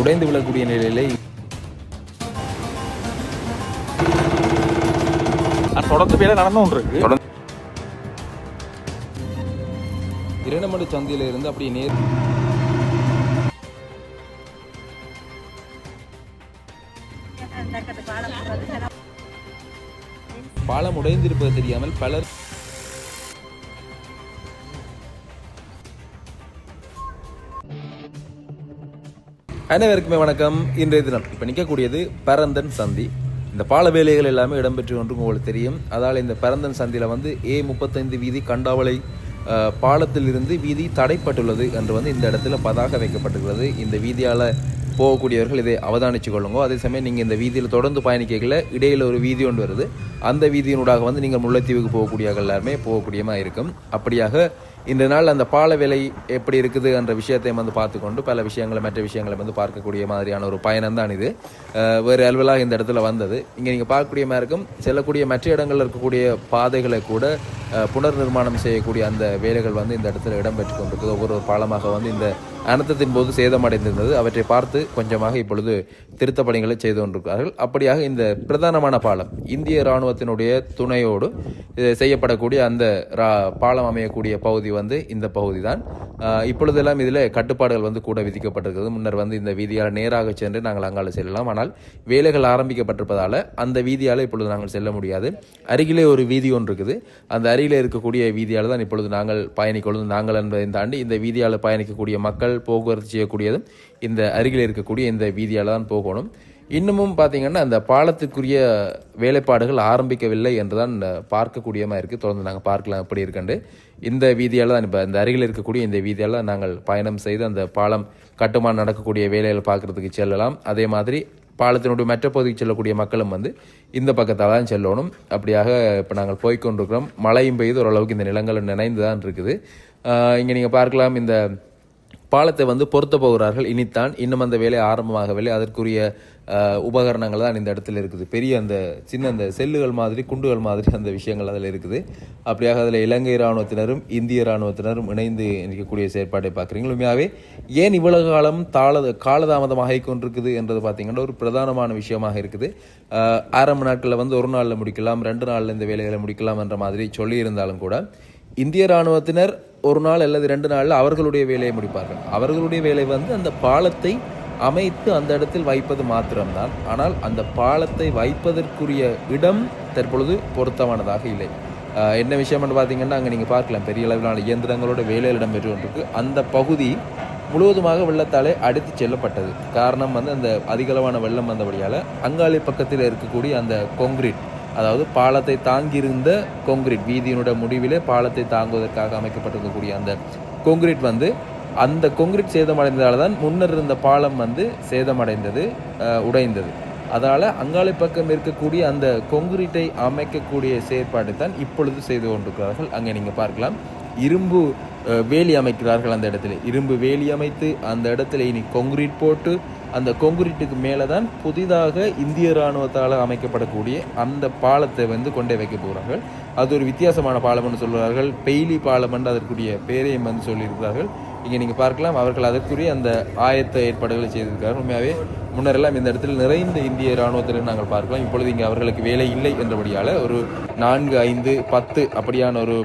உடைந்து விழக்கூடிய நிலையிலே தொடர்ந்து வேலை நடந்துருக்கு. இரண்டமடு சந்தியில இருந்து அப்படி நேர் பாலம் உடைந்திருப்பது தெரியாமல் பலர் அனைவருக்குமே வணக்கம். இன்றைய தினம் இப்போ நிற்கக்கூடியது பரந்தன் சந்தி. இந்த பால வேலைகள் எல்லாமே இடம்பெற்று கொண்டு உங்களுக்கு தெரியும். அதால் இந்த பரந்தன் சந்தியில் வந்து A35 வீதி கண்டாவளை பாலத்திலிருந்து வீதி தடைப்பட்டுள்ளது என்று இந்த இடத்துல பதாக வைக்கப்பட்டுள்ளது. இந்த வீதியால் போகக்கூடியவர்கள் இதை அவதானிச்சு கொள்ளுங்க. அதே சமயம் நீங்கள் இந்த வீதியில் தொடர்ந்து பயணிக்கல இடையில் ஒரு வீதி ஒன்று வருது. அந்த வீதியினூடாக நீங்கள் முல்லைத்தீவுக்கு போகக்கூடியவர்கள் எல்லாருமே போகக்கூடியமாக இருக்கும். அப்படியாக இந்த நாள் அந்த பால வேலை எப்படி இருக்குது என்ற விஷயத்தை பார்த்துக்கொண்டு பல விஷயங்களை மற்ற விஷயங்களை பார்க்கக்கூடிய மாதிரியான ஒரு பயணம் தான் இது. வேறு அலுவலாக இந்த இடத்துல வந்தது. இங்கே நீங்கள் பார்க்கக்கூடிய மாதிரி இருக்கும். செல்லக்கூடிய மற்ற இடங்களில் இருக்கக்கூடிய பாதைகளை கூட புனர் நிர்மாணம் செய்யக்கூடிய அந்த வேலைகள் இந்த இடத்துல இடம்பெற்று கொண்டிருக்குது. ஒவ்வொரு பாலமாக இந்த அனர்த்தத்தின் போது சேதமடைந்திருந்தது. அவற்றை பார்த்து கொஞ்சமாக இப்பொழுது திருத்த பணிகளை செய்து கொண்டிருக்கிறார்கள். அப்படியாக இந்த பிரதானமான பாலம் இந்திய இராணுவத்தினுடைய துணையோடு செய்யப்படக்கூடிய அந்த பாலம் அமையக்கூடிய பகுதி இந்த பகுதி தான். இப்பொழுதெல்லாம் இதில் கட்டுப்பாடுகள் கூட விதிக்கப்பட்டிருக்கிறது. முன்னர் இந்த வீதியால் நேராக சென்று நாங்கள் அங்கால செல்லலாம். ஆனால் வேலைகள் ஆரம்பிக்கப்பட்டிருப்பதால் அந்த வீதியால் இப்பொழுது நாங்கள் செல்ல முடியாது. அருகிலே ஒரு வீதி ஒன்று இருக்குது. அந்த அருகிலே இருக்கக்கூடிய வீதியால் தான் இப்பொழுது நாங்கள் பயணிக்கொள்ளும். நாங்கள் என்பதை தாண்டி இந்த வீதியால் பயணிக்கக்கூடிய மக்கள் போக்குவரத்து செய்யக்கூடியதும் இந்த அருகில் இருக்கக்கூடிய இந்த வீதியால் தான் போகணும். இன்னமும் பார்த்தீங்கன்னா அந்த பாலத்துக்குரிய வேலைப்பாடுகள் ஆரம்பிக்கவில்லை என்றுதான் பார்க்கக்கூடியமாக இருக்குது. தொடர்ந்து நாங்கள் பார்க்கலாம் எப்படி இருக்குண்டு. இந்த வீதியால் தான் இப்போ இந்த அருகில் இருக்கக்கூடிய இந்த வீதியால் நாங்கள் பயணம் செய்து அந்த பாலம் கட்டுமானம் நடக்கக்கூடிய வேலைகள் பார்க்குறதுக்கு செல்லலாம். அதே மாதிரி பாலத்தினுடைய மற்ற பகுதிக்கு செல்லக்கூடிய மக்களும் இந்த பக்கத்தால் தான் செல்லணும். அப்படியாக இப்போ நாங்கள் போய்கொண்டிருக்கிறோம். மழையும் பெய்து ஓரளவுக்கு இந்த நிலங்கள் நினைந்து தான் இருக்குது. இங்கே நீங்கள் பார்க்கலாம் இந்த பாலத்தை பொருத்த போகிறார்கள். இனித்தான் இன்னும் அந்த வேலை ஆரம்பமாகவில்லை. அதற்குரிய உபகரணங்கள் தான் இந்த இடத்துல இருக்குது. பெரிய அந்த சின்ன அந்த செல்லுகள் மாதிரி குண்டுகள் மாதிரி அந்த விஷயங்கள் அதில் இருக்குது. அப்படியாக அதில் இலங்கை இராணுவத்தினரும் இந்திய இராணுவத்தினரும் இணைந்து இருக்கக்கூடிய செயற்பாட்டை பார்க்குறீங்க. உண்மையாகவே ஏன் இவ்வளவு காலம் காலதாமதமாக கொண்டிருக்குது என்றது பார்த்தீங்கன்னா ஒரு பிரதானமான விஷயமாக இருக்குது. ஆரம்ப நாட்களில் ஒரு நாளில் முடிக்கலாம், 2 நாளில் இந்த வேலைகளை முடிக்கலாம் என்ற மாதிரி சொல்லியிருந்தாலும் கூட இந்திய இராணுவத்தினர் ஒரு நாள் அல்லது 2 நாளில் அவர்களுடைய வேலையை முடிப்பார்கள். அவர்களுடைய வேலை அந்த பாலத்தை அமைத்து அந்த இடத்தில் வைப்பது மாத்திரம்தான். ஆனால் அந்த பாலத்தை வைப்பதற்குரிய இடம் தற்பொழுது பொருத்தமானதாக இல்லை. என்ன விஷயம்னு பார்த்தீங்கன்னா அங்கே நீங்கள் பார்க்கலாம் பெரிய அளவிலான இயந்திரங்களோட வேலையில் இடம்பெற்று கொண்டிருக்கு. அந்த பகுதி முழுவதுமாக வெள்ளத்தாலே அடித்து செல்லப்பட்டது. காரணம் அந்த அதிகளவான வெள்ளம் வந்தபடியால் அங்காளி பக்கத்தில் இருக்கக்கூடிய அந்த கொங்கிரீட், அதாவது பாலத்தை தாங்கியிருந்த கொங்கிரீட், வீதியினுடைய முடிவிலே பாலத்தை தாங்குவதற்காக அமைக்கப்பட்டிருக்கக்கூடிய அந்த கொங்கிரீட் அந்த கொங்கிரீட் சேதமடைந்ததால் தான் முன்னர் இருந்த பாலம் சேதமடைந்தது, உடைந்தது. அதனால் அங்காளி பக்கம் இருக்கக்கூடிய அந்த கொங்கிரீட்டை அமைக்கக்கூடிய செயற்பாடு தான் இப்பொழுது செய்து கொண்டிருக்கிறார்கள். அங்கே நீங்கள் பார்க்கலாம் இரும்பு வேலி அமைக்கிறார்கள். அந்த இடத்துல இரும்பு வேலி அமைத்து அந்த இடத்துல இனி கொங்கிரீட் போட்டு அந்த கொங்கிரீட்டுக்கு மேலே தான் புதிதாக இந்திய இராணுவத்தால் அமைக்கப்படக்கூடிய அந்த பாலத்தை கொண்டே வைக்க போகிறார்கள். அது ஒரு வித்தியாசமான பாலம் என்று சொல்கிறார்கள். பெய்லி பாலம் என்று அதற்குரிய பேரையும் சொல்லியிருக்கிறார்கள். இங்கே நீங்கள் பார்க்கலாம் அவர்கள் அதற்குரிய அந்த ஆயத்த ஏற்பாடுகளை செய்திருக்கிறார்கள். உண்மையாகவே முன்னரெல்லாம் இந்த இடத்தில் நிறைந்த இந்திய இராணுவத்தினர் நாங்கள் பார்க்கலாம். இப்பொழுது இங்கே அவர்களுக்கு வேலை இல்லை என்றபடியால் ஒரு 4, 5, 10 அப்படியான ஒரு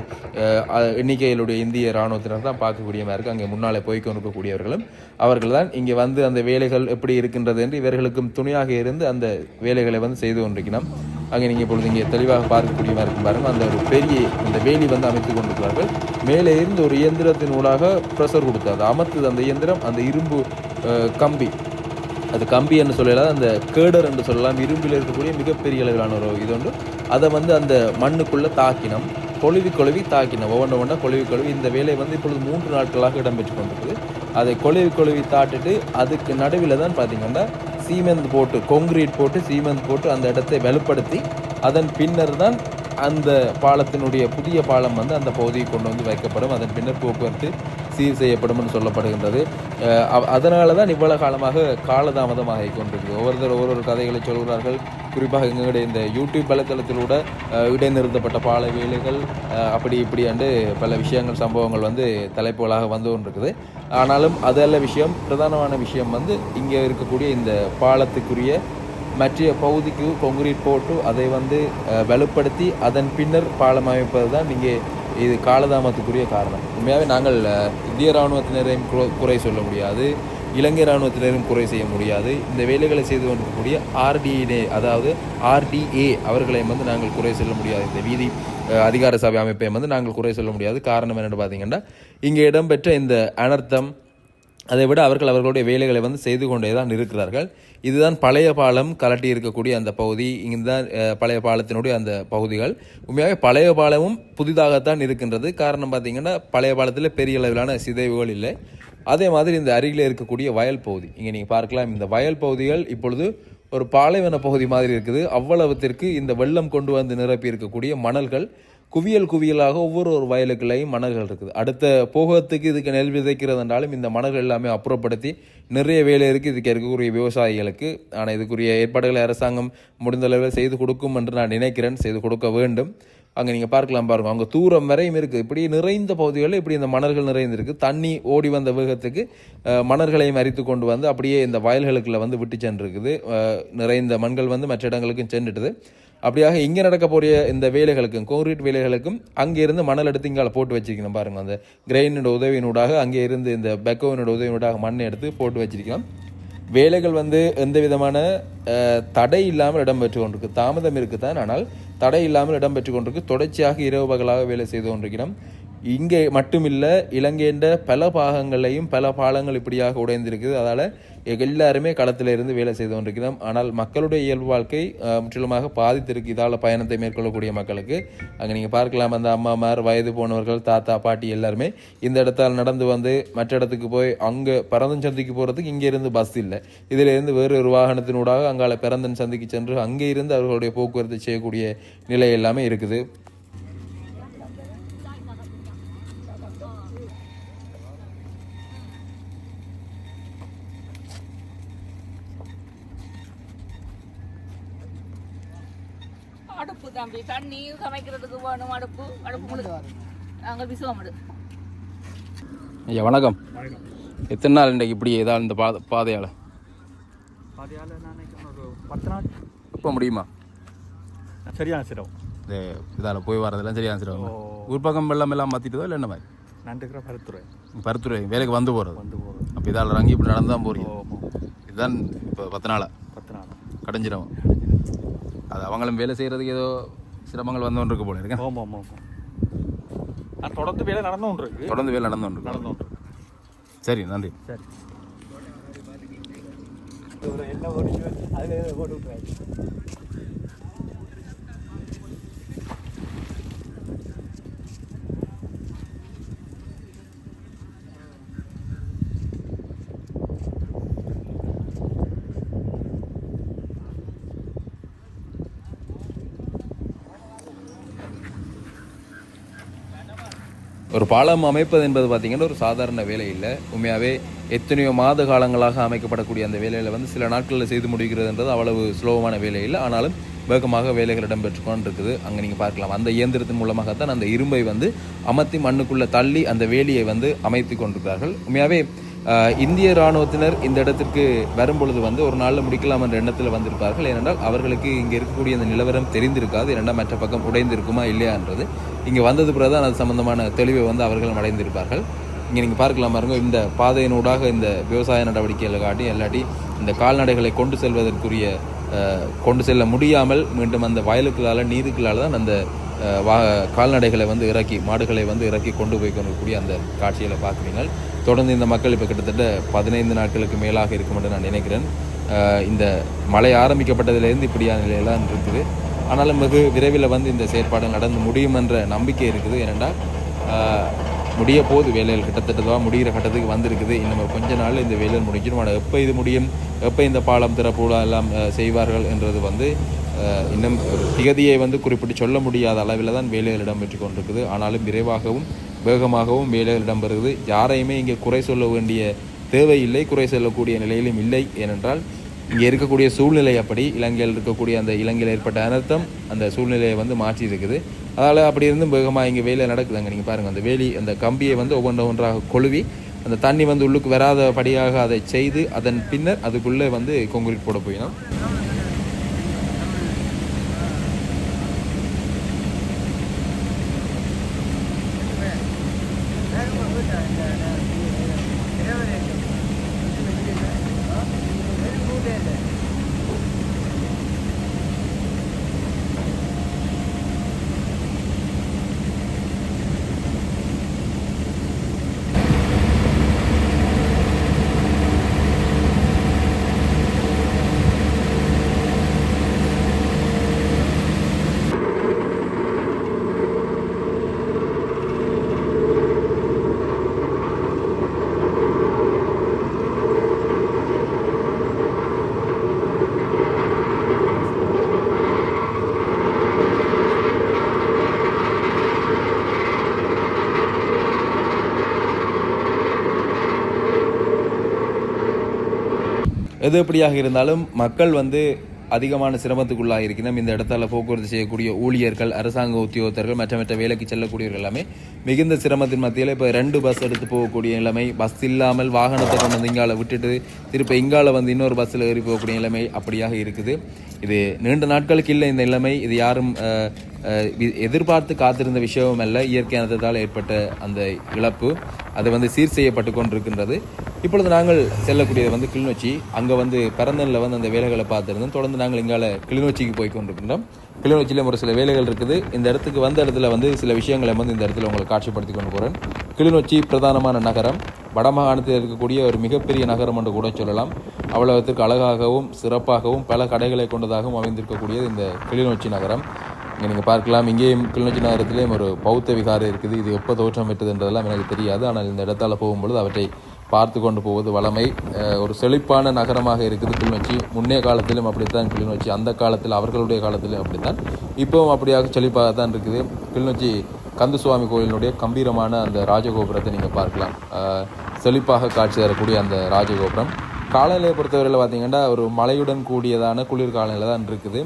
எண்ணிக்கையிலுடைய இந்திய இராணுவத்தினர் தான் பார்க்கக்கூடியமாக இருக்குது. அங்கே முன்னாலே போய்கொண்டிருக்கக்கூடியவர்களும் அவர்கள் தான் இங்கே அந்த வேலைகள் எப்படி இருக்கின்றது என்று இவர்களுக்கும் துணையாக இருந்து அந்த வேலைகளை செய்து கொண்டிருக்கணும். அங்கே நீங்கள் இப்பொழுது இங்கே தெளிவாக பார்க்கக்கூடியமாக இருக்கும் பாருங்கள். அந்த ஒரு பெரிய இந்த வேலி அமைத்து கொண்டிருக்கிறார்கள். மேலே இருந்து ஒரு இயந்திரத்தின் ஊடாக ப்ரெஷர் கொடுத்து அது அமர்த்துது அந்த இயந்திரம். அந்த இரும்பு கம்பி, அது கம்பி என்று சொல்லலாம், அந்த கேடர் என்று சொல்லலாம், இரும்பில் இருக்கக்கூடிய மிகப்பெரிய அளவிலான ஒரு இது ஒன்று. அதை அந்த மண்ணுக்குள்ளே தாக்கினோம், கொழுவி தாக்கினோம், ஒவ்வொன்றா கொழுவி இந்த வேலை இப்பொழுது 3 நாட்களாக இடம்பெற்று கொண்டிருக்குது. அதை கொழுவி தாட்டிட்டு அதுக்கு நடுவில் தான் பார்த்தீங்கன்னா சீமெண்ட் போட்டு கொங்கிரீட் போட்டு சீமெண்ட் போட்டு அந்த இடத்தை வலுப்படுத்தி அதன் பின்னர் தான் அந்த பாலத்தினுடைய புதிய பாலம் அந்த பகுதியை கொண்டு வைக்கப்படும். அதன் பின்னர் போக்குவரத்து சீர் செய்யப்படும் என்று சொல்லப்படுகின்றது. அதனால தான் இவ்வளவு காலமாக காலதாமதமாக கொண்டிருக்குது. ஒவ்வொரு கதைகளை சொல்கிறார்கள். குறிப்பாக எங்களுடைய இந்த யூடியூப் வலைத்தளத்திலூட இடைநிறுத்தப்பட்ட பால வேலைகள் அப்படி இப்படி என்று பல விஷயங்கள் சம்பவங்கள் வந்து தலைப்புகளாக வந்து கொண்டிருக்குது. ஆனாலும் அதல்ல விஷயம். பிரதானமான விஷயம் வந்து இங்கே இருக்கக்கூடிய இந்த பாலத்துக்குரிய மற்ற பகுதிக்கு கொங்கிரீட் போட்டு அதை வந்து வலுப்படுத்தி அதன் பின்னர் பாலம் அமைப்பது தான் இங்கே இது காலதாமத்துக்குரிய காரணம். உண்மையாகவே நாங்கள் இந்திய இராணுவத்தினரையும் குறை சொல்ல முடியாது, இலங்கை இராணுவத்தினரும் குறை செய்ய முடியாது. இந்த வேலைகளை செய்து கொண்டிருக்கக்கூடிய ஆர்டிஏ அவர்களையும் வந்து நாங்கள் குறை சொல்ல முடியாது. இந்த வீதி அதிகார சபை அமைப்பையும் வந்து நாங்கள் குறை சொல்ல முடியாது. காரணம் என்னென்னு பார்த்தீங்கன்னா, இங்கே இடம்பெற்ற இந்த அனர்த்தம் அதை விட அவர்களுடைய வேலைகளை வந்து செய்து கொண்டே தான் இருக்கிறார்கள். இதுதான் பழைய பாலம் கலட்டி இருக்கக்கூடிய அந்த பகுதி. இங்குதான் பழைய பாலத்தினுடைய அந்த பகுதிகள். உண்மையாகவே பழைய பாலமும் புதிதாகத்தான் இருக்கின்றது. காரணம் பார்த்தீங்கன்னா, பழைய பாலத்தில் பெரிய அளவிலான சிதைவுகள் இல்லை. அதே மாதிரி இந்த அருகில் இருக்கக்கூடிய வயல் பகுதி, இங்கே நீங்கள் பார்க்கலாம், இந்த வயல் பகுதிகள் இப்பொழுது ஒரு பாலைவன பகுதி மாதிரி இருக்குது. அவ்வளவுத்திற்கு இந்த வெள்ளம் கொண்டு வந்து நிரப்பி இருக்கக்கூடிய மணல்கள் குவியலாக ஒவ்வொரு வயலுக்குள்ளையும் மணல்கள் இருக்குது. அடுத்த போகத்துக்கு இதுக்கு நெல் விதைக்கிறது என்றாலும் இந்த மணல்கள் எல்லாமே அப்புறப்படுத்தி நிறைய வேலை இருக்குது இதுக்கு இருக்கக்கூடிய விவசாயிகளுக்கு. ஆனால் இதுக்குரிய ஏற்பாடுகளை அரசாங்கம் முடிந்த அளவில் செய்து கொடுக்கும் என்று நான் நினைக்கிறேன். செய்து கொடுக்க வேண்டும். அங்கே நீங்கள் பார்க்கலாம், பாருங்கள், அங்கே தூரம் வரையும் இருக்குது. இப்படி நிறைந்த பகுதிகளில் இப்படி இந்த மணல்கள் நிறைந்திருக்கு. தண்ணி ஓடி வந்த வேகத்துக்கு மணல்களையும் அரித்து கொண்டு வந்து அப்படியே இந்த வயல்களுக்குள்ள வந்து விட்டு சென்றிருக்குது. நிறைந்த மண்கள் வந்து மற்ற இடங்களுக்கும் சென்றுட்டுது. அப்படியாக இங்கே நடக்கக்கூடிய இந்த வேலைகளுக்கும் கான்கிரீட் வேலைகளுக்கும் அங்கே இருந்து மணல் எடுத்து இங்கே போட்டு வச்சிருக்கணும். பாருங்கள், அந்த கிரெயினோட உதவியினூடாக அங்கே இருந்து இந்த பெக்கோவினோட உதவியினூடாக மண்ணை எடுத்து போட்டு வச்சிருக்கலாம். வேலைகள் வந்து எந்த விதமான தடை இல்லாமல் இடம்பெற்று கொண்டிருக்கு. தாமதம் இருக்குதான், ஆனால் தடை இல்லாமல் இடம்பெற்று கொண்டிருக்கு. தொடர்ச்சியாக இரவு பகலாக வேலை செய்து கொண்டிருக்கிறோம். இங்கே மட்டுமில்லை, இலங்கையின் பல பாகங்களையும் பல பாலங்கள் இப்படியாக உடைந்திருக்குது. அதால் எல்லாருமே களத்தில் இருந்து வேலை செய்து கொண்டிருக்கிறோம். ஆனால் மக்களுடைய இயல்பு வாழ்க்கை முற்றிலுமாக பாதித்திருக்கு இதால் பயணத்தை மேற்கொள்ளக்கூடிய மக்களுக்கு. அங்கே நீங்கள் பார்க்கலாம், அந்த அம்மாமார், வயது போனவர்கள், தாத்தா பாட்டி எல்லாருமே இந்த இடத்தால் நடந்து வந்து மற்ற இடத்துக்கு போய் அங்கே பரந்தன் சந்திக்கு போகிறதுக்கு இங்கே இருந்து பஸ் இல்லை. இதிலிருந்து வேறு ஒரு வாகனத்தினூடாக அங்கால பரந்தன் சந்திக்கு சென்று அங்கே இருந்து அவர்களுடைய போக்குவரத்து செய்யக்கூடிய நிலை எல்லாமே இருக்குது. அடுப்பு தம்பி, தண்ணி சமைக்கிறதுக்கு வேணும். அடுப்பு நாங்கள் விசுவாமடு. ஐயா வணக்கம். எத்தனை நாள் இன்றைக்கு இப்படி ஏதாவது இந்த பாதையால் நான் ஒரு 10 நாள். இப்போ முடியுமா? சரியான சிரமம். இந்த இதால் போய் வரதெல்லாம் சரியான சிரமம். ஊர் பக்கம் வெள்ளம் எல்லாம் மாற்றிட்டதோ இல்லை என்ன மாதிரி? நான் இருக்கிற பருத்துறை வேலைக்கு வந்து போகிறது. அப்போ இதால் இறங்கி இப்படி நடந்து தான் போகிறீங்க. இதுதான் இப்போ 10 நாள் கடைஞ்சிடும். அது அவங்களும் வேலை செய்கிறதுக்கு ஏதோ சிரமங்கள் வந்து கொண்டு இருக்கு போல இருக்கேன். ஆமாம். தொடர்ந்து வேலை நடந்து கொண்டு. சரி, நன்றி. சரி, என்ன போட்டு அதில் போட்டு விட்டுறாரு. ஒரு பாலம் அமைப்பது என்பது பார்த்திங்கன்னா ஒரு சாதாரண வேலை இல்லை. உண்மையாகவே எத்தனையோ மாத காலங்களாக அமைக்கப்படக்கூடிய அந்த வேலையில் வந்து சில நாட்களில் செய்து முடிக்கிறதுன்றது அவ்வளவு சுலபமான வேலை இல்லை. ஆனாலும் வேகமாக வேலைகள் இடம்பெற்று கொண்டு இருக்குது. அங்கே நீங்கள் பார்க்கலாம், அந்த இயந்திரத்தின் மூலமாகத்தான் அந்த இரும்பை வந்து அமர்த்தி மண்ணுக்குள்ளே தள்ளி அந்த வேலியை வந்து அமைத்து கொண்டிருக்கிறார்கள். உண்மையாகவே இந்திய இராணுவத்தினர் இந்த இடத்திற்கு வரும்பொழுது வந்து ஒரு நாளில் முடிக்கலாம் என்ற எண்ணத்தில் வந்திருப்பார்கள். ஏனென்றால் அவர்களுக்கு இங்கே இருக்கக்கூடிய அந்த நிலவரம் தெரிந்திருக்காது. ஏனென்றால் மற்ற பக்கம் உடைந்திருக்குமா இல்லையான்றது இங்கே வந்தது பிறகு தான் அது சம்பந்தமான தெளிவை வந்து அவர்களும் அடைந்திருப்பார்கள். இங்கே நீங்கள் பார்க்கலாம் பாருங்க, இந்த பாதையினூடாக இந்த விவசாய நடவடிக்கைகளை காட்டி இல்லாட்டி இந்த கால்நடைகளை கொண்டு செல்ல முடியாமல் மீண்டும் அந்த வயலுக்களால் நீருக்களால் தான் அந்த கால்நடைகளை வந்து இறக்கி மாடுகளை வந்து இறக்கி கொண்டு போய் கொண்டிருக்கக்கூடிய அந்த காட்சிகளை பார்க்குறீங்க. தொடர்ந்து இந்த மக்கள் இப்போ கிட்டத்தட்ட 15 நாட்களுக்கு மேலாக இருக்கும் என்று நான் நினைக்கிறேன். இந்த மழை ஆரம்பிக்கப்பட்டதிலேருந்து இப்படியான நிலையெல்லாம் இருக்குது. ஆனாலும் வெகு விரைவில் வந்து இந்த செயற்பாடு நடந்து முடியும் என்ற நம்பிக்கை இருக்குது. ஏனென்றால் முடிய போது வேலைகள் கிட்டத்தட்ட முடிகிற கட்டத்துக்கு வந்திருக்குது. இன்னும் கொஞ்ச நாள் இந்த வேலைகள் முடிஞ்சிடும். ஆனால் எப்போ இது முடியும், எப்போ இந்த பாலம் திறப்புலா எல்லாம் செய்வார்கள் என்றது வந்து இன்னும் ஒரு திகதியை வந்து குறிப்பிட்டு சொல்ல முடியாத அளவில் தான் வேலைகள் இடம்பெற்று கொண்டிருக்குது. ஆனாலும் விரைவாகவும் வேகமாகவும் வேலைகள் இடம்பெறுகிறது. யாரையுமே இங்கே குறை சொல்ல வேண்டிய தேவையில்லை, குறை சொல்லக்கூடிய நிலையிலும் இல்லை. ஏனென்றால் இங்கே இருக்கக்கூடிய சூழ்நிலை அப்படி, இலங்கையில் இருக்கக்கூடிய அந்த இலங்கையில் ஏற்பட்ட அனர்த்தம் அந்த சூழ்நிலையை வந்து மாற்றி இருக்குது. அதனால் அப்படி இருந்தும் வேகமாக இங்கே வேலை நடக்குதுங்க. நீங்கள் பாருங்கள், அந்த வேலி அந்த கம்பியை வந்து ஒவ்வொன்றாக கொழுவி அந்த தண்ணி வந்து உள்ளுக்கு வராதபடியாக அதை செய்து அதன் பின்னர் அதுக்குள்ளே வந்து கொங்கிரீட் போட போயிடும். எது எப்படியாக இருந்தாலும் மக்கள் வந்து அதிகமான சிரமத்துக்குள்ளாக இருக்கணும். இந்த இடத்துல போக்குவரத்து செய்யக்கூடிய ஊழியர்கள், அரசாங்க உத்தியோகத்தர்கள், மற்ற வேலைக்கு செல்லக்கூடியவர்கள் எல்லாமே மிகுந்த சிரமத்தின் மத்தியில் இப்போ 2 பஸ் எடுத்து போகக்கூடிய நிலைமை, பஸ் இல்லாமல் வாகனத்தை கொண்டு வந்து இங்கால விட்டுட்டு திருப்ப இங்கால வந்து இன்னொரு பஸ்ஸில் ஏறி போகக்கூடிய நிலைமை அப்படியாக இருக்குது. இது நீண்ட நாட்களுக்கு இல்லை இந்த நிலைமை. இது யாரும் எதிர்பார்த்து காத்திருந்த விஷயமும் அல்ல. இயற்கையானதால் ஏற்பட்ட அந்த இழப்பு அது வந்து சீர் செய்யப்பட்டு கொண்டிருக்கின்றது. இப்பொழுது நாங்கள் செல்லக்கூடியது வந்து கிளிநொச்சி. அங்கே வந்து பரந்தனில் வந்து அந்த வேலைகளை பார்த்துருந்தோம். தொடர்ந்து நாங்கள் இங்கால கிளிநொச்சிக்கு போய் கொண்டிருக்கின்றோம். கிளிநொச்சியிலும் ஒரு சில வேலைகள் இருக்குது. இந்த இடத்துக்கு வந்த இடத்துல வந்து சில விஷயங்களை வந்து இந்த இடத்துல உங்களுக்கு காட்சிப்படுத்தி கொண்டு போகிறேன். கிளிநொச்சி பிரதானமான நகரம், வடமாகாணத்தில் இருக்கக்கூடிய ஒரு மிகப்பெரிய நகரம் என்று கூட சொல்லலாம். அவ்வளவுக்கு அழகாகவும் சிறப்பாகவும் பல கடைகளை கொண்டதாகவும் அமைந்திருக்கக்கூடியது இந்த கிளிநொச்சி நகரம். இங்கே நீங்கள் பார்க்கலாம், இங்கேயும் கிளிநொச்சி நகரத்திலேயும் ஒரு பௌத்த விகாரம் இருக்குது. இது எப்போ தோற்றம் பெற்றதுன்றதெல்லாம் எனக்கு தெரியாது. ஆனால் இந்த இடத்தால் போகும்பொழுது அவற்றை பார்த்து கொண்டு போவது வளமை. ஒரு செழிப்பான நகரமாக இருக்குது கிளிநொச்சி. முன்னைய காலத்திலும் அப்படித்தான் கிளிநொச்சி, அந்த காலத்தில் அவர்களுடைய காலத்திலும் அப்படித்தான், இப்போவும் அப்படியாக செழிப்பாக தான் இருக்குது. கிளிநொச்சி கந்தசுவாமி கோயிலினுடைய கம்பீரமான அந்த ராஜகோபுரத்தை நீங்கள் பார்க்கலாம். செழிப்பாக காட்சி தரக்கூடிய அந்த ராஜகோபுரம். காலநிலையை பொறுத்தவரையில் பார்த்தீங்கன்னா ஒரு மழையுடன் கூடியதான குளிர் காலநிலை தான் இருக்குது.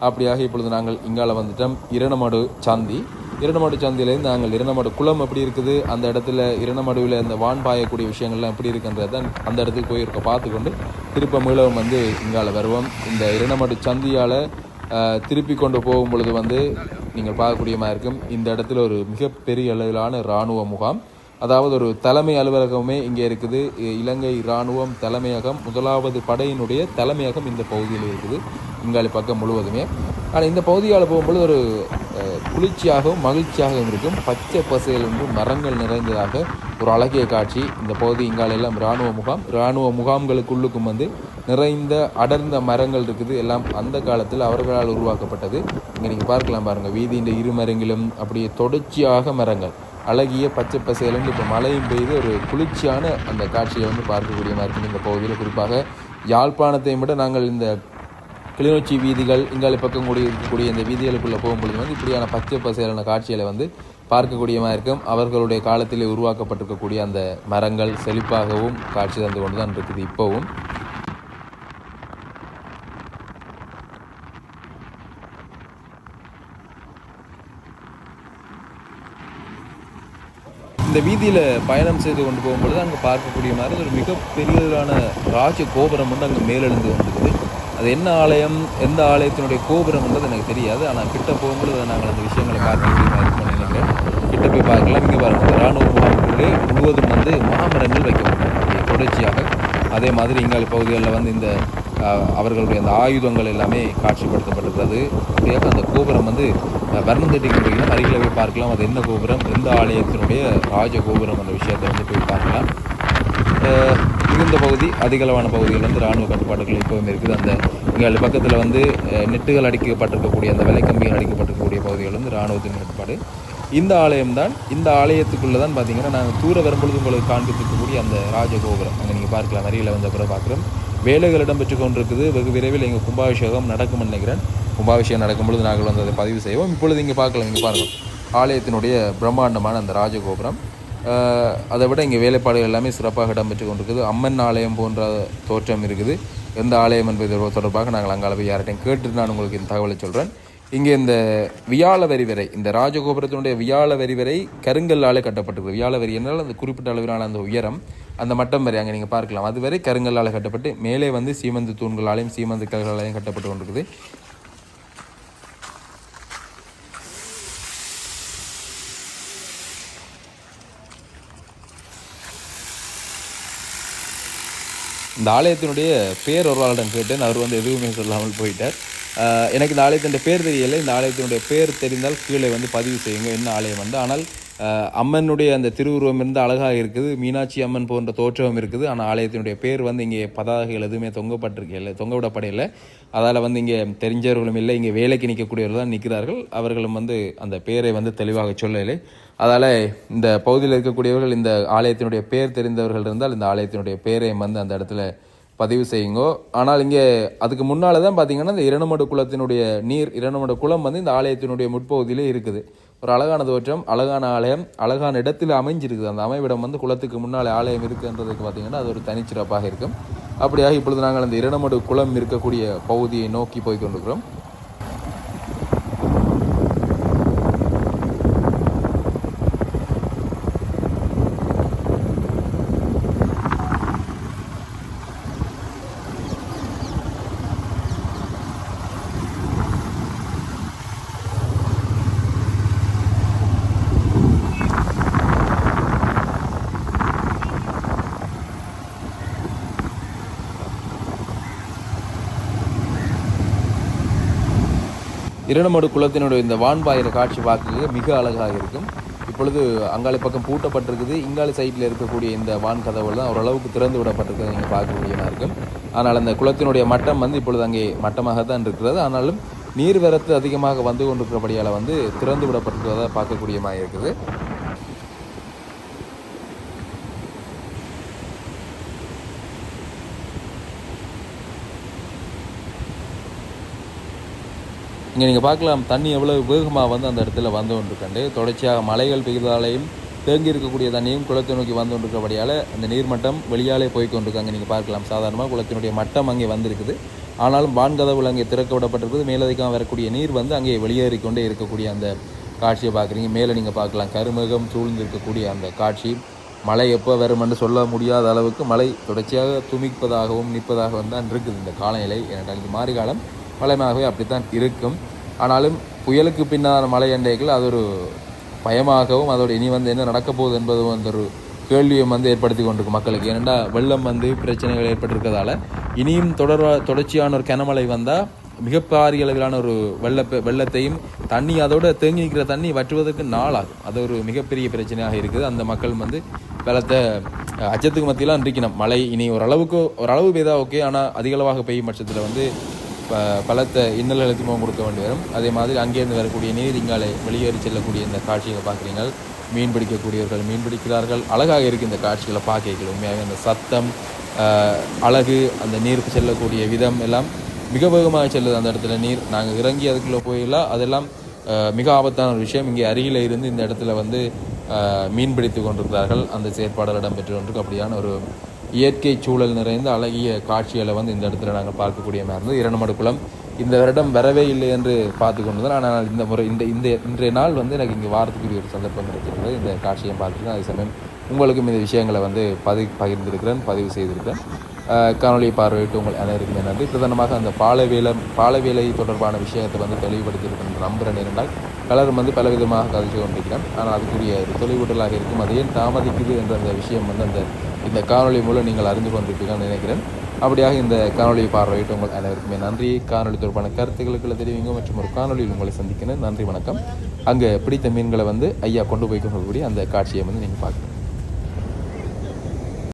அப்படியாக இப்பொழுது நாங்கள் இங்கால வந்துட்டோம். இரணமடு சந்தி. இரணமடு சந்தியிலேருந்து நாங்கள் இரணமடு குளம் எப்படி இருக்குது, அந்த இடத்துல இரணமடுவில் இந்த வான் பாயக்கூடிய விஷயங்கள்லாம் எப்படி இருக்குன்றது தான் அந்த இடத்துக்கு போயிருக்க பார்த்துக்கொண்டு திருப்ப மீளவும் வந்து இங்கால வருவோம். இந்த இரணமடு சந்தியால் திருப்பி கொண்டு போகும் பொழுது வந்து நீங்கள் பார்க்கக்கூடிய மாதிரி இருக்கும். இந்த இடத்துல ஒரு மிகப்பெரிய அளவிலான இராணுவ முகாம், அதாவது ஒரு தலைமை அலுவலகமே இங்கே இருக்குது. இலங்கை இராணுவம் தலைமையகம், 1வது படையினுடைய தலைமையகம் இந்த பகுதியில் இருக்குது, இங்காலி பக்கம் முழுவதுமே. ஆனால் இந்த பகுதியால் போகும்பொழுது ஒரு குளிர்ச்சியாகவும் மகிழ்ச்சியாகவும் இருக்கும். பச்சை பசையில் என்று மரங்கள் நிறைந்ததாக ஒரு அழகிய காட்சி. இந்த பகுதி இங்காலெல்லாம் இராணுவ முகாம். இராணுவ முகாம்களுக்குள்ளுக்கும் வந்து நிறைந்த அடர்ந்த மரங்கள் இருக்குது. எல்லாம் அந்த காலத்தில் அவர்களால் உருவாக்கப்பட்டது. இங்கே நீங்கள் பார்க்கலாம் பாருங்கள், வீதியின் இருமரங்கிலும் அப்படியே தொடர்ச்சியாக மரங்கள், அழகிய பச்சை பசையிலேருந்து இப்போ மழையும் பெய்து ஒரு குளிர்ச்சியான அந்த காட்சியை வந்து பார்க்கக்கூடிய மாதிரி இருக்குது இந்த பகுதியில். குறிப்பாக யாழ்ப்பாணத்தை விட நாங்கள் இந்த கிளிநொச்சி வீதிகள், இங்காலி பக்கம் கூடி இருக்கக்கூடிய இந்த வீதிகளுக்குள்ளே போகும்பொழுது வந்து இப்படியான பச்சை பசையிலான காட்சிகளை வந்து பார்க்கக்கூடிய மாதிரி இருக்கும். அவர்களுடைய காலத்திலே உருவாக்கப்பட்டிருக்கக்கூடிய அந்த மரங்கள் செழிப்பாகவும் காட்சி தந்து கொண்டு தான் இருக்குது இப்போவும். இந்த வீதியில் பயணம் செய்து கொண்டு போகும்பொழுது அங்கே பார்க்கக்கூடிய மாதிரி ஒரு மிகப்பெரியதான ராஜ கோபுரம் வந்து அங்கே மேலெழுந்து வந்துருக்குது. அது என்ன ஆலயம், எந்த ஆலயத்தினுடைய கோபுரம்ன்றது எனக்கு தெரியாது. ஆனால் கிட்ட போகும்பொழுது நாங்கள் அந்த விஷயங்களை பார்க்கக்கூடிய மாதிரி இருக்கும் நினைக்கிறேன். கிட்ட போய் பார்க்கலாம். இங்கே பாருங்கள், இராணுவ முகாமுக்குள்ளே முழுவதும் வந்து மாமரங்கள் வைக்கப்பட்டிருக்கு தொடர்ச்சியாக. அதே மாதிரி இங்கால பகுதிகளில் வந்து இந்த அவர்களுடைய அந்த ஆயுதங்கள் எல்லாமே காட்சிப்படுத்தப்பட்டிருக்கிறது. அப்படியாக அந்த கோபுரம் வந்து வர்ணம் தட்டி கொண்டிருக்கணும். அருகில் போய் பார்க்கலாம் அது என்ன கோபுரம், எந்த ஆலயத்தினுடைய ராஜ கோபுரம் என்ற விஷயத்தை வந்து போய் பார்க்கலாம். மிகுந்த பகுதி, அதிகளவான பகுதிகள் வந்து இராணுவ கட்டுப்பாடுகள் இப்போவும் இருக்குது. அந்த இங்கே பக்கத்தில் வந்து நெட்டுகள் அடிக்கப்பட்டிருக்கக்கூடிய அந்த விலைக்கம்பிகள் அடிக்கப்பட்டிருக்கக்கூடிய பகுதிகள் வந்து இராணுவத்தின் கட்டுப்பாடு. இந்த ஆலயம்தான். இந்த ஆலயத்துக்குள்ளே தான் பார்த்தீங்கன்னா நாங்கள் தூர வரும்பொழுது உங்களுக்கு காண்பித்திருக்கக்கூடிய அந்த ராஜகோபுரம் அங்கே நீங்கள் பார்க்கலாம். அருகில் வந்த பிறகு பார்க்குறோம். வேலைகள் இடம்பெற்று கொண்டிருக்குது. வெகு விரைவில் எங்கள் கும்பாபிஷேகம் நடக்கும்னு நினைக்கிறேன். கும்பாபிஷேகம் நடக்கும்பொழுது நாங்கள் வந்து அதை பதிவு செய்வோம். இப்பொழுது இங்கே பார்க்கலாம், இங்கே பாருங்கள் ஆலயத்தினுடைய பிரம்மாண்டமான அந்த ராஜகோபுரம். அதை விட இங்கே வேலைப்பாடுகள் எல்லாமே சிறப்பாக இடம்பெற்று கொண்டிருக்குது. அம்மன் ஆலயம் போன்ற தோற்றம் இருக்குது. எந்த ஆலயம் என்பது தொடர்பாக நாங்கள் அங்கால போய் யார்கிட்டையும் கேட்டுட்டு நான் உங்களுக்கு இந்த தகவலை சொல்கிறேன். இங்கே இந்த வியாழ வரி வரை, இந்த ராஜகோபுரத்தினுடைய வியாழ வரி வரை கருங்கல்லாலே கட்டப்பட்டிருக்கு. வியாழ வரி என்றால் அந்த குறிப்பிட்ட அளவிலான அந்த உயரம், அந்த மட்டம் வரை அங்கே நீங்கள் பார்க்கலாம். அதுவரை கருங்கல்லால் கட்டப்பட்டு மேலே வந்து சீமந்து தூண்களாலையும் சீமந்து கல்களாலையும் கட்டப்பட்டு கொண்டிருக்குது. இந்த ஆலயத்தினுடைய பேர் ஒரு ஆளிடம் கேட்டேன். அவர் வந்து எதுவுமே சொல்லாமல் போயிட்டார். எனக்கு இந்த ஆலயத்தினுடைய பேர் தெரியலை. இந்த ஆலயத்தினுடைய பேர் தெரிந்தால் கீழே வந்து பதிவு செய்யுங்க என்ன ஆலயம் வந்து. ஆனால் அம்மனுடைய அந்த திருவுருவம் இருந்து அழகாக இருக்குது. மீனாட்சி அம்மன் போன்ற தோற்றம் இருக்குது. ஆனால் ஆலயத்தினுடைய பேர் வந்து இங்கே பதாகைகள் எதுவுமே தொங்க விடப்படையில்லை. அதால் வந்து இங்கே தெரிஞ்சவர்களும் இல்லை, இங்கே வேலைக்கு நிற்கக்கூடியவர்கள் தான் நிற்கிறார்கள். அவர்களும் வந்து அந்த பேரை வந்து தெளிவாக சொல்லலை. அதால் இந்த பகுதியில் இருக்கக்கூடியவர்கள் இந்த ஆலயத்தினுடைய பேர் தெரிந்தவர்கள் இருந்தால் இந்த ஆலயத்தினுடைய பேரையும் வந்து அந்த இடத்துல பதிவு செய்யுங்கோ. ஆனால் இங்கே அதுக்கு முன்னால் தான் பார்த்தீங்கன்னா இந்த இரணுமடு குளத்தினுடைய நீர், இரணுமடு குளம் வந்து இந்த ஆலயத்தினுடைய முற்பகுதியிலே இருக்குது. ஒரு அழகான தோற்றம், அழகான ஆலயம், அழகான இடத்தில் அமைஞ்சிருக்குது. அந்த அமைவிடம் வந்து குளத்துக்கு முன்னால் ஆலயம் இருக்குன்றதுக்கு பார்த்தீங்கன்னா அது ஒரு தனிச்சிறப்பாக இருக்கும். அப்படியாக இப்பொழுது நாங்கள் அந்த இரணுமடு குளம் இருக்கக்கூடிய பகுதியை நோக்கி போய் கொண்டிருக்கிறோம். இரணுமடு குளத்தினுடைய இந்த வான்பாயிர காட்சி பார்க்க மிக அழகாக இருக்கும். இப்பொழுது அங்காளி பக்கம் பூட்டப்பட்டிருக்குது. இங்காளி சைட்டில் இருக்கக்கூடிய இந்த வான் கதவுகள் தான் ஓரளவுக்கு திறந்து விடப்பட்டிருக்கிறது நீங்கள் பார்க்கக்கூடியதாக இருக்கும். ஆனால் அந்த குளத்தினுடைய மட்டம் வந்து இப்பொழுது அங்கே மட்டமாக தான் இருக்கிறது. ஆனாலும் நீர்வரத்து அதிகமாக வந்து கொண்டிருக்கிறபடியால் வந்து திறந்து விடப்பட்டிருக்கிறதா பார்க்கக்கூடியமாக இருக்குது. இங்கே நீங்கள் பார்க்கலாம் தண்ணி எவ்வளோ வேகமாக வந்து அந்த இடத்துல வந்து கொண்டிருக்கண்டு. தொடர்ச்சியாக மலைகள் பெய்தாலையும் தேங்கி இருக்கக்கூடிய தண்ணியும் குளத்தை நோக்கி வந்து கொண்டிருக்கிறபடியால் அந்த நீர்மட்டம் வெளியாலே போய் கொண்டிருக்காங்க. நீங்கள் பார்க்கலாம் சாதாரணமாக குளத்தினுடைய மட்டம் அங்கே வந்திருக்குது. ஆனாலும் வான்கதவுகள் அங்கே திறக்க விடப்பட்டிருக்குது. மேலதிகம் வரக்கூடிய நீர் வந்து அங்கே வெளியேறிக்கொண்டே இருக்கக்கூடிய அந்த காட்சியை பார்க்குறீங்க. மேலே நீங்கள் பார்க்கலாம் கருமேகம் சூழ்ந்து இருக்கக்கூடிய அந்த காட்சி. மழை எப்போ வருமென்று சொல்ல முடியாத அளவுக்கு மழை தொடர்ச்சியாக துமிப்பதாகவும் நிற்பதாகவும் தான் இருக்குது இந்த காலநிலை. ஏனென்றால் இது மாரிகாலம் வளமாகவே அப்படித்தான் இருக்கும். ஆனாலும் புயலுக்கு பின்னான மழை அண்டைகள் அது ஒரு பயமாகவும் அதோட இனி வந்து என்ன நடக்க போகுது என்பதும் அந்த ஒரு கேள்வியை வந்து ஏற்படுத்தி கொண்டிருக்கும் மக்களுக்கு. ஏனெண்டா வெள்ளம் வந்து பிரச்சனைகள் ஏற்பட்டிருக்கிறதால இனியும் தொடர்ச்சியான ஒரு கனமழை வந்தால் மிக பாரிய அளவிலான ஒரு வெள்ளத்தையும் தண்ணி அதோட தேங்கி நிற்கிற தண்ணி வற்றுவதற்கு நாளாகும். அது ஒரு மிகப்பெரிய பிரச்சனையாக இருக்குது. அந்த மக்கள் வந்து பலத்தை அச்சத்துக்கு மத்தியெல்லாம் இருக்கணும். மழை இனி ஓரளவு பெய்தா ஓகே, ஆனால் அதிகளவாக பெய்யும் பட்சத்தில் வந்து பலத்தை இன்னல்களுக்கு முகம் கொடுக்க வேண்டி வரும். அதே மாதிரி அங்கேருந்து வரக்கூடிய நீர் இங்காலே வெளியேறி செல்லக்கூடிய இந்த காட்சிகளை பார்க்குறீங்க. மீன் பிடிக்கக்கூடியவர்கள் மீன் பிடிக்கிறார்கள். அழகாக இருக்குது இந்த காட்சிகளை பார்க்க. உண்மையாக அந்த சத்தம், அழகு, அந்த நீருக்கு செல்லக்கூடிய விதம் எல்லாம் மிக வேகமாக செல்லுது. அந்த இடத்துல நீர் நாங்கள் இறங்கி அதுக்குள்ளே போயிடலாம். அதெல்லாம் மிக ஆபத்தான ஒரு விஷயம். இங்கே அருகில் இருந்து இந்த இடத்துல வந்து மீன் பிடித்து கொண்டிருக்கிறார்கள். அந்த செயற்பாடுகள் இடம்பெற்று கொண்டிருக்கு. அப்படியான ஒரு இயற்கை சூழல் நிறைந்த அழகிய காட்சிகளை வந்து இந்த இடத்துல நாங்கள் பார்க்கக்கூடிய மாதிரி இருந்தது. இரணுமடு குளம் இந்த வருடம் வரவே இல்லை என்று பார்த்து கொண்டு. ஆனால் இந்த முறை இன்றைய நாள் வந்து எனக்கு இங்கே வாரத்துக்குரிய ஒரு சந்தர்ப்பம் கிடைச்சிருந்தது. இந்த காட்சியை பார்த்துருக்கேன். அதே சமயம் உங்களுக்கும் இந்த விஷயங்களை வந்து பதிவு செய்திருக்கிறேன். காணொலியை பார்வையிட்டு உங்கள் அனைவருக்குமே நன்றி. பிரதானமாக அந்த பாலவேலை தொடர்பான விஷயத்தை வந்து தெளிவுபடுத்தியிருக்கின்ற நம்புகிறேன். இருந்தால் பலரும் வந்து பலவிதமாக கதைச்சு கொண்டிருக்கிறேன். ஆனால் அதுக்குரிய ஒரு தெளிவூட்டலாக இருக்கும். அது ஏன் தாமதிக்குது என்ற அந்த விஷயம் வந்து இந்த காணொலி மூலம் நீங்கள் அறிந்து கொண்டிருப்பீங்கன்னு நினைக்கிறேன். அப்படியாக இந்த காணொலியை பார்வையிட்டு உங்கள் அனைவருக்குமே நன்றி. காணொலி தொடர்பான கருத்துக்களுக்கு தெரிவிங்க மற்றும் ஒரு காணொலியில் உங்களை சந்திக்கிறேன். நன்றி, வணக்கம். அங்கே பிடித்த மீன்களை வந்து ஐயா கொண்டு போய் கொள்ளக்கூடிய அந்த காட்சியை வந்து நீங்கள் பார்க்கணும்.